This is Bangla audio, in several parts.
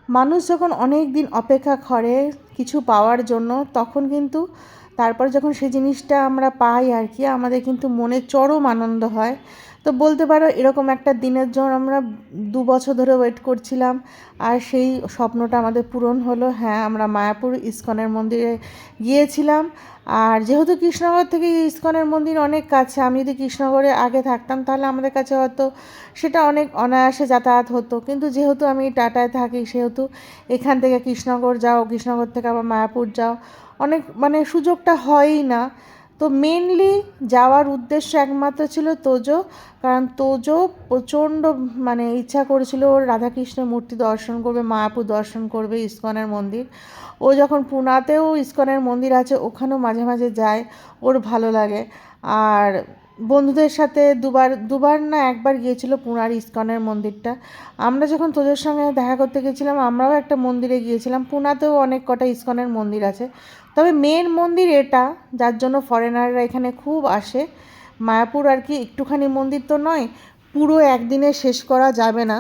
মানুষ যখন অনেক দিন অপেক্ষা করে কিছু পাওয়ার জন্য, তখন কিন্তু তারপর যখন সেই জিনিসটা আমরা পাই আর কি, আমাদের কিন্তু মনে চরম আনন্দ হয়। তো বলতে পারো এরকম একটা দিনের জন্য আমরা 2 বছর ধরে ওয়েট করছিলাম, আর সেই স্বপ্নটা আমাদের পূরণ হলো। হ্যাঁ, আমরা মায়াপুর ইস্কনের মন্দিরে গিয়েছিলাম। আর যেহেতু কৃষ্ণনগর থেকে ইস্কনের মন্দির অনেক কাছে, আমি যদি কৃষ্ণনগরে আগে থাকতাম তাহলে আমাদের কাছে হয়তো সেটা অনেক অনায়াসে যাতায়াত হতো, কিন্তু যেহেতু আমি টাটায় থাকি সেহেতু এখান থেকে কৃষ্ণনগর যাও, কৃষ্ণনগর থেকে আবার মায়াপুর যাও, অনেক মানে সুযোগটা হয়ই না। তো মেনলি যাওয়ার উদ্দেশ্য একমাত্র ছিল তোজো, কারণ তোজো প্রচণ্ড মানে ইচ্ছা করেছিল ওর রাধাকৃষ্ণের মূর্তি দর্শন করবে, মায়াপুর দর্শন করবে, ইস্কনের মন্দির। ও যখন পুনাতেও ইস্কনের মন্দির আছে ওখানেও মাঝে মাঝে যায়, ওর ভালো লাগে। আর বন্ধুদের সাথে দুবার দুবার না একবার গিয়েছিল পুনার ইস্কনের মন্দিরটা। আমরা যখন তোদের সঙ্গে দেখা করতে গেছিলাম আমরাও একটা মন্দিরে গিয়েছিলাম, পুনাতেও অনেক কটা ইস্কনের মন্দির আছে, তবে মেন মন্দির এটা, যার জন্য ফরেনাররা এখানে খুব আসে। মায়াপুর আর কি একটুখানি মন্দির তো নয়, পুরো একদিনে শেষ করা যাবে না।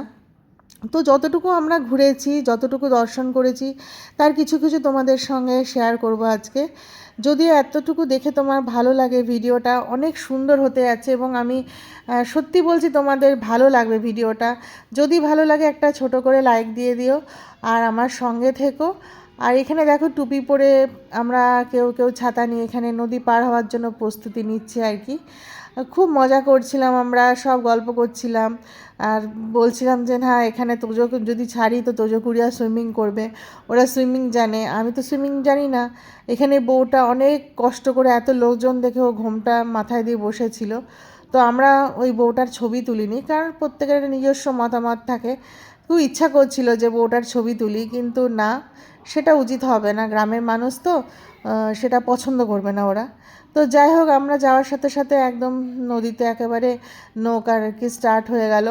তো যতটুকু আমরা ঘুরেছি, যতটুকু দর্শন করেছি, তার কিছু কিছু তোমাদের সঙ্গে শেয়ার করব আজকে। যদিও এতটুকু দেখে তোমার ভালো লাগে, ভিডিওটা অনেক সুন্দর হতে যাচ্ছে এবং আমি সত্যি বলছি তোমাদের ভালো লাগবে ভিডিওটা। যদি ভালো লাগে একটা ছোট করে লাইক দিয়ে দিও, আর আমার সঙ্গে থেকো। আর এখানে দেখো টুপি পরে আমরা কেউ কেউ ছাতা নিয়ে এখানে নদী পার হওয়ার জন্য প্রস্তুতি নিচ্ছে আর কি। খুব মজা করছিলাম, আমরা সব গল্প করছিলাম আর বলছিলাম যে হ্যাঁ এখানে তোজো যদি ছাড়ি তো তোজো কুড়িয়া সুইমিং করবে, ওরা সুইমিং জানে, আমি তো সুইমিং জানি না। এখানে বউটা অনেক কষ্ট করে, এত লোকজন দেখে ও ঘোমটা মাথায় দিয়ে বসেছিল। তো আমরা ওই বউটার ছবি তুলিনি, কারণ প্রত্যেকের একটা নিজস্ব মতামত থাকে। খুব ইচ্ছা করছিল যে বউটার ছবি তুলি, কিন্তু না, সেটা উচিত হবে না, গ্রামের মানুষ তো সেটা পছন্দ করবে না ওরা। তো যাই হোক, আমরা যাওয়ার সাথে সাথে একদম নদীতে একেবারে নৌকা আর কি স্টার্ট হয়ে গেল।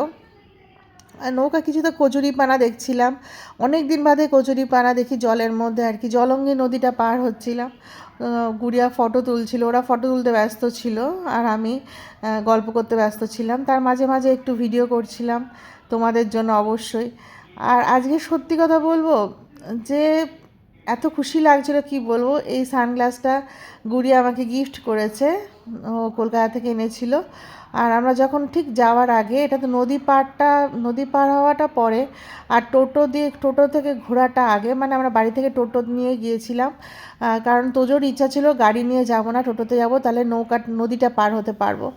আর নৌকা কিছুটা কচুরিপানা দেখছিলাম, অনেক দিন বাদে কচুরিপানা দেখি জলের মধ্যে আর কি। জলঙ্গি নদীটা পার হচ্ছিলাম, গুড়িয়া ফটো তুলছিল, ওরা ফটো তুলতে ব্যস্ত ছিল আর আমি গল্প করতে ব্যস্ত ছিলাম, তার মাঝে মাঝে একটু ভিডিও করছিলাম তোমাদের জন্য অবশ্যই। আর আজকে সত্যি কথা বলবো যে এত খুশি লাগছিল কি বলবো, এই সানগ্লাসটা গুড়িয়া আমাকে গিফট করেছে, ও কলকাতা থেকে এনেছিল। আর আমরা যখন ঠিক যাওয়ার আগে, এটা তো নদী পার হওয়াটা পরে, আর টোটো থেকে ঘোরাটা আগে, মানে আমরা বাড়ি থেকে টোটো নিয়ে গিয়েছিলাম, কারণ তোজোর ইচ্ছা ছিল গাড়ি নিয়ে যাব না, টোটোতে যাব, তাহলে নদীটা পার হতে পারবো।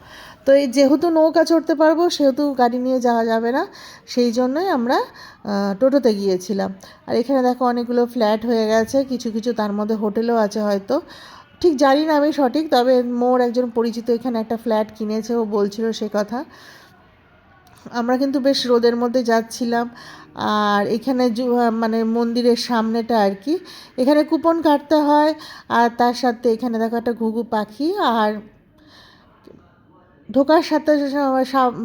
তো এই যেহেতু নৌকা চড়তে পারবো সেহেতু গাড়ি নিয়ে যাওয়া যাবে না, সেই জন্যই আমরা টোটোতে গিয়েছিলাম। আর এখানে দেখো অনেকগুলো ফ্ল্যাট হয়ে গেছে, কিছু কিছু তার মধ্যে হোটেলও আছে হয়তো, ঠিক জানি না আমি সঠিক, তবে মোর একজন পরিচিত এখানে একটা ফ্ল্যাট কিনেছে, ও বলছিল সে কথা। আমরা কিন্তু বেশ রোদের মধ্যে যাচ্ছিলাম। আর এখানে মানে মন্দিরের সামনেটা আর কি, এখানে কুপন কাটতে হয়। আর তার সাথে এখানে দেখো একটা ঘুঘু পাখি। আর ঢোকার সাথে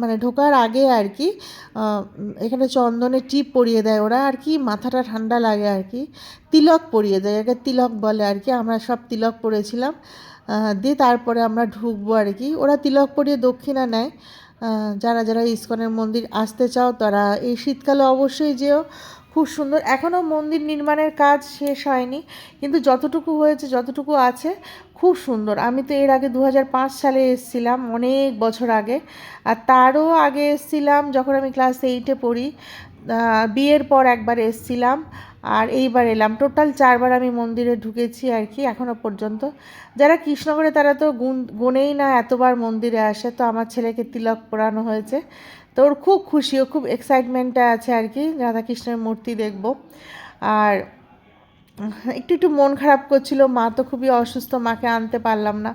মানে ঢোকার আগে আর কি এখানে চন্দনের টিপ পরিয়ে দেয় ওরা আর কি, মাথাটা ঠান্ডা লাগে আর কি, তিলক পরিয়ে দেয়, এটা তিলক বলে আর কি। আমরা সব তিলক পরেছিলাম, দিয়ে তারপরে আমরা ঢুকবো আর কি। ওরা তিলক পরিয়ে দক্ষিণা নেয়। যারা যারা ইস্কনের মন্দির আসতে চাও তারা এই শীতকালে অবশ্যই যেও, খুব সুন্দর। এখনও মন্দির নির্মাণের কাজ শেষ হয়নি, কিন্তু যতটুকু হয়েছে যতটুকু আছে খুব সুন্দর। আমি তো এর আগে 2005 সালে এসেছিলাম, অনেক বছর আগে, আর তারও আগে এসেছিলাম যখন আমি ক্লাস 8-এ পড়ি, বিয়ের পর একবার এসেছিলাম, আর এইবার এলাম। টোটাল 4বার আমি মন্দিরে ঢুকেছি আর কি এখনও পর্যন্ত। যারা কৃষ্ণনগরে তারা তো গুনেই না এতবার মন্দিরে আসে। তো আমার ছেলেকে তিলক পরানো হয়েছে, তো ওর খুব খুশি, ও খুব এক্সাইটমেন্টে আছে আর কি, রাধাকৃষ্ণের মূর্তি দেখব। আর একটু একটু মন খারাপ করছিল, মা তো খুবই অসুস্থ, মাকে আনতে পারলাম না,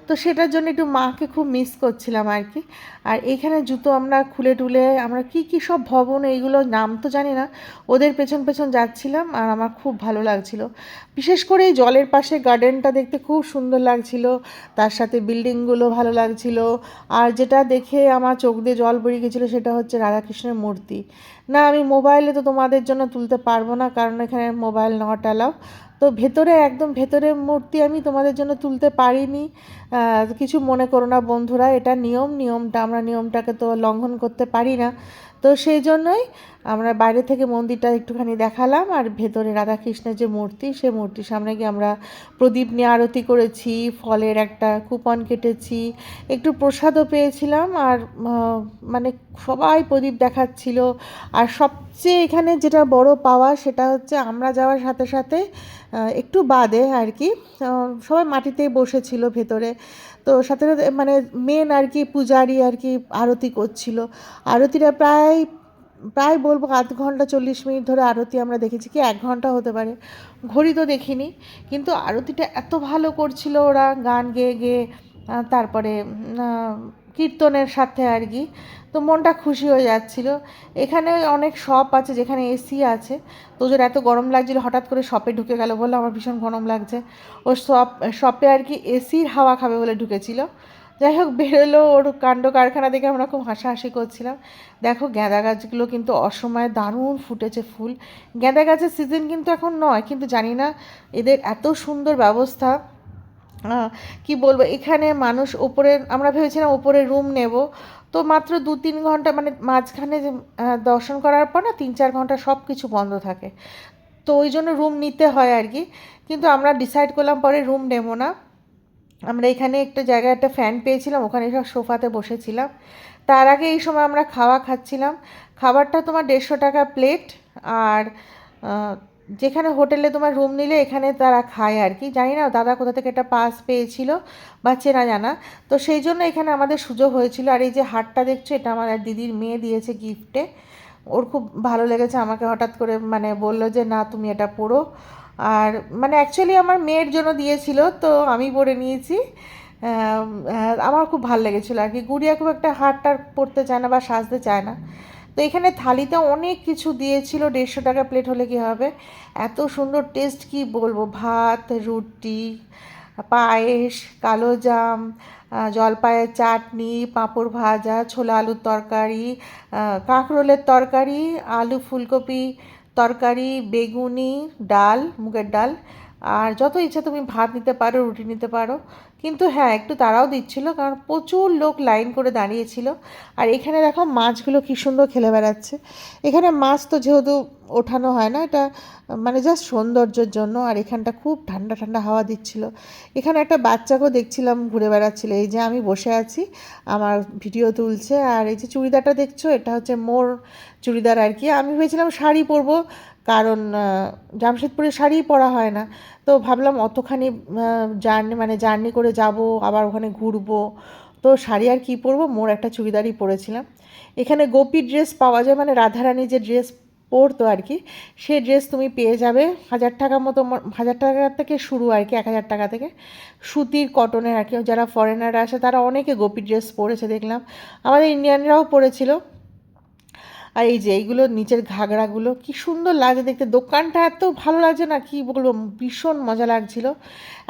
তো সেটার জন্য একটু মাকে খুব মিস করছিলাম আর কি। আর এখানে জুতো আমরা খুলে টুলে আমরা কি কি সব ভবন, এইগুলো নাম তো জানি না, ওদের পেছন পেছন যাচ্ছিলাম, আর আমার খুব ভালো লাগছিল। বিশেষ করে এই জলের পাশে গার্ডেনটা দেখতে খুব সুন্দর লাগছিল, তার সাথে বিল্ডিংগুলো ভালো লাগছিল। আর যেটা দেখে আমার চোখ দিয়ে জল বেরিয়ে গেছিলো সেটা হচ্ছে রাধাকৃষ্ণের মূর্তি। না, আমি মোবাইলে তো তোমাদের জন্য তুলতে পারবো না, কারণ এখানে মোবাইল নট অ্যালাউ। তো ভেতরে একদম ভেতরে মূর্তি আমি তোমাদের জন্য তুলতে পারিনি, কিছু মনে করো না বন্ধুরা, এটা নিয়মটা আমরা নিয়মটাকে তো লঙ্ঘন করতে পারি না। তো সেই জন্যই আমরা বাইরে থেকে মন্দিরটা একটুখানি দেখালাম, আর ভেতরে রাধাকৃষ্ণের যে মূর্তি, সে মূর্তির সামনে গিয়ে আমরা প্রদীপ নিয়ে আরতি করেছি, ফলের একটা কুপন কেটেছি, একটু প্রসাদও পেয়েছিলাম। আর মানে সবাই প্রদীপ দেখাচ্ছিল। আর সবচেয়ে এখানে যেটা বড় পাওয়া সেটা হচ্ছে আমরা যাওয়ার সাথে সাথে একটু বাদে আর কি সবাই মাটিতেই বসেছিল ভেতরে। তো সাথে সাথে মানে মেন আর কি পূজারি আর কি আরতি করছিল। আরতিটা প্রায় প্রায় বলবো 0.5 ঘন্টা 40 মিনিট ধরে আরতি আমরা দেখেছি, কি 1 ঘন্টা হতে পারে, ঘড়ি তো দেখিনি। কিন্তু আরতিটা এত ভালো করছিল ওরা, গান গেয়ে গেয়ে তারপরে কীর্তনের সাথে আর কি। তো মনটা খুশি হয়ে যাচ্ছিল। এখানে অনেক শপ আছে যেখানে এসি আছে। তো ওদের এত গরম লাগছিল, হঠাৎ করে শপে ঢুকে গেল, বললো আমার ভীষণ গরম লাগছে। ও শপে আর কি এসির হাওয়া খাবে বলে ঢুকেছিল। যাই হোক বেরোলো, ওর কাণ্ড কারখানা দেখে আমরা খুব হাসাহাসি করছিলাম। দেখো গাঁদা গাছগুলো কিন্তু অসময়ে দারুণ ফুটেছে ফুল। গাঁদা গাছের সিজন কিন্তু এখন নয়, কিন্তু জানি না এদের এত সুন্দর ব্যবস্থা। কি বলবো, এখানে মানুষ ওপরে, আমরা ভেবেছিলাম ওপরে রুম নেব। তো মাত্র 2-3 ঘন্টা মানে মাঝখানে দর্শন করার পর না 3-4 ঘন্টা সব কিছু বন্ধ থাকে। তো ওই জন্য রুম নিতে হয় আর কি। কিন্তু আমরা ডিসাইড করলাম পরে রুম নেব না। আমরা এখানে একটা জায়গায় একটা ফ্যান পেয়েছিলাম, ওখানে সব সোফাতে বসেছিলাম। তার আগে এই সময় আমরা খাচ্ছিলাম। খাবারটা তোমার 150 টাকা প্লেট। আর যেখানে হোটেলে তোমার রুম নিলে এখানে তারা খায় আর কি, জানি না দাদা কোথা থেকে একটা পাস পেয়েছিল বা চেনা জানা, তো সেই জন্য এখানে আমাদের সুযোগ হয়েছিল। আর এই যে হারটা দেখছো, এটা আমার দিদির মেয়ে দিয়েছে গিফটে। ওর খুব ভালো লেগেছে, আমাকে হঠাৎ করে মানে বললো যে না তুমি এটা পরো। আর মানে অ্যাকচুয়ালি আমার মেয়ের জন্য দিয়েছিল, তো আমি পরে নিয়েছি। আমার খুব ভালো লেগেছিলো আর কি। গুড়িয়া খুব একটা হারটার পরতে চায় না বা সাজতে চায় না। তো এখানে থালিতে অনেক কিছু দিয়েছিল, 150 টাকা প্লেট হলে কী হবে, এত সুন্দর টেস্ট কি বলবো, ভাত, রুটি, পায়েস, কালো জাম, জলপাইয়ের চাটনি, পাঁপড় ভাজা, ছোলা আলুর তরকারি, কাঁকরোলের তরকারি, আলু ফুলকপি তরকারি, বেগুনি, ডাল, মুগের ডাল। আর যত ইচ্ছা তুমি ভাত নিতে পারো, রুটি নিতে পারো। কিন্তু হ্যাঁ একটু তাড়াও দিচ্ছিলো, কারণ প্রচুর লোক লাইন করে দাঁড়িয়েছিল। আর এখানে দেখো মাছগুলো কী সুন্দর খেলে বেড়াচ্ছে। এখানে মাছ তো যেহেতু ওঠানো হয় না, এটা মানে জাস্ট সৌন্দর্যের জন্য। আর এখানটা খুব ঠান্ডা ঠান্ডা হাওয়া দিচ্ছিল। এখানে একটা বাচ্চাকেও দেখছিলাম ঘুরে বেড়াচ্ছিল, এই যে আমি বসে আছি আমার ভিডিও তুলছে। আর এই যে চুড়িদারটা দেখছো, এটা হচ্ছে মোর চুড়িদার আর কি। আমি ভেবেছিলাম শাড়ি পরবো, কারণ জামশেদপুরে শাড়ি পরা হয় না। তো ভাবলাম অতখানি জার্নি করে যাব, আবার ওখানে ঘুরবো, তো শাড়ি আর কী পরবো, মোর একটা চুড়িদারই পরেছিলাম। এখানে গোপী ড্রেস পাওয়া যায়, মানে রাধারানী যে ড্রেস পরতো আর কি, সে ড্রেস তুমি পেয়ে যাবে 1000 টাকা মতো, 1000 টাকা থেকে শুরু আর কি, 1000 টাকা থেকে। সুতির কটনের আর কি। যারা ফরেনাররা আসে তারা অনেকে গোপী ড্রেস পরেছে দেখলাম, আমাদের ইন্ডিয়ানরাও পরেছিল। আর এই যে এইগুলো নিচের ঘাগরাগুলো কি সুন্দর লাগে দেখতে, দোকানটা এত ভালো লাগছে না কি বলবো, ভীষণ মজা লাগছিল।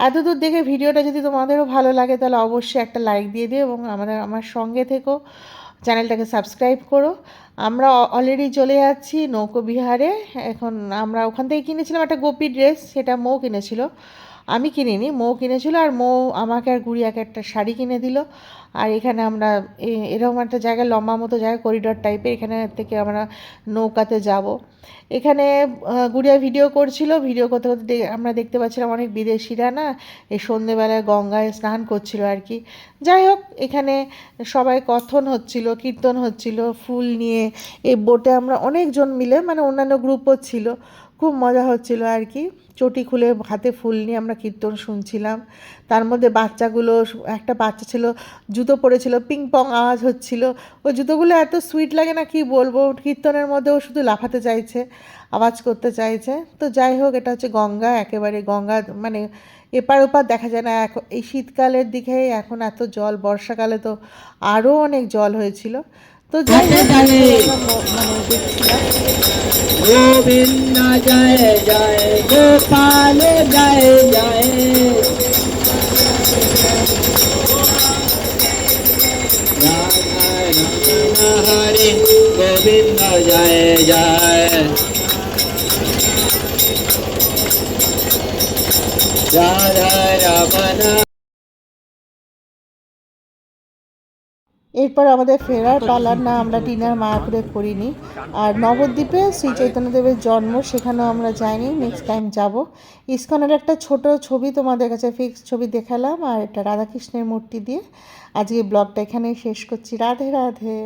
এত দূর দেখে ভিডিওটা যদি তোমাদেরও ভালো লাগে তাহলে অবশ্যই একটা লাইক দিয়ে দিও, এবং আমার সঙ্গে থেকো, চ্যানেলটাকে সাবস্ক্রাইব করো। আমরা অলরেডি চলে যাচ্ছি নৌকোবিহারে। এখন আমরা ওখান থেকে কিনেছিলাম একটা গোপী ড্রেস, সেটা মৌ কিনেছিল, আমি কিনিনি, মৌ কিনেছিল। আর মৌ আমাকে আর গুড়িয়াকে একটা শাড়ি কিনে দিল। আর এখানে আমরা এরকম একটা জায়গায়, লম্বা মতো জায়গা, করিডোর টাইপের, এখানে থেকে আমরা নৌকাতে যাব। এখানে গুড়িয়া ভিডিও করছিল, ভিডিও করতে করতে আমরা দেখতে পাচ্ছিলাম অনেক বিদেশিরা না এই সন্ধেবেলায় গঙ্গায় স্নান করছিল আর কি। যাই হোক এখানে সবাই কথন হচ্ছিল, কীর্তন হচ্ছিল ফুল নিয়ে। এই বোটে আমরা অনেকজন মিলে, মানে অন্যান্য গ্রুপও ছিল, খুব মজা হচ্ছিল আর কি। চটি খুলে হাতে ফুল নিয়ে আমরা কীর্তন শুনছিলাম। তার মধ্যে বাচ্চাগুলো, একটা বাচ্চা ছিল জুতো পরেছিল, পিং পং আওয়াজ হচ্ছিল। ওই জুতোগুলো এত সুইট লাগে না কি বলবো, কীর্তনের মধ্যেও শুধু লাফাতে চাইছে, আওয়াজ করতে চাইছে। তো যাই হোক এটা হচ্ছে গঙ্গা, একেবারে গঙ্গা, মানে এপার ওপার দেখা যায় না। এখন এই শীতকালের দিকে এখন এত জল, বর্ষাকালে তো আরও অনেক জল হয়েছিল। তো যাই হোক মানে দেখছিলাম। গোবিন্দ জয় জয় গোপাল জয় জয়, রাধা রমণ হরে গোবিন্দ জয় জয়, রাধা রমণ। এরপর আমাদের ফেরার পালার না, আমরা ডিনার মায়াপুরে করিনি। আর নবদ্বীপে শ্রী চৈতন্যদেবের জন্ম, সেখানেও আমরা যাইনি, নেক্সট টাইম যাব। ইসকনের একটা ছোট ছবি তোমাদের কাছে ফিক্স ছবি দেখালাম, আর একটা রাধাকৃষ্ণের মূর্তি দিয়ে আজকে ব্লগটা এখানেই শেষ করছি। রাধে রাধে।